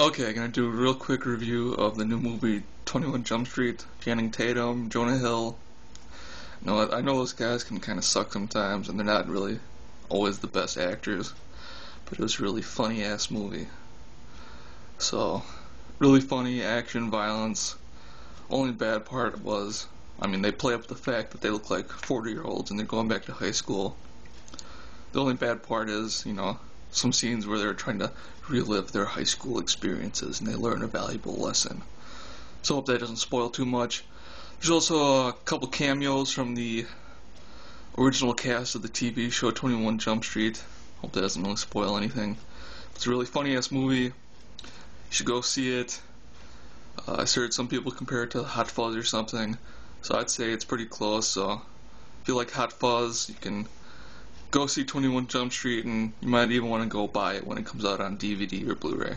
Okay, I'm gonna do a real quick review of the new movie 21 Jump Street. Channing Tatum, Jonah Hill. No, I know those guys can kind of suck sometimes, and they're not really always the best actors. But it was a really funny ass movie. So, really funny action, violence. Only bad part was, they play up the fact that they look like 40-year-olds and they're going back to high school. The only bad part is, some scenes where they're trying to relive their high school experiences and they learn a valuable lesson. So I hope that doesn't spoil too much. There's also a couple cameos from the original cast of the TV show 21 Jump Street. Hope that doesn't really spoil anything. It's a really funny ass movie. You should go see it. I heard some people compare it to Hot Fuzz or something, so I'd say it's pretty close. So if you like Hot Fuzz, you can go see 21 Jump Street, and you might even want to go buy it when it comes out on DVD or Blu-ray.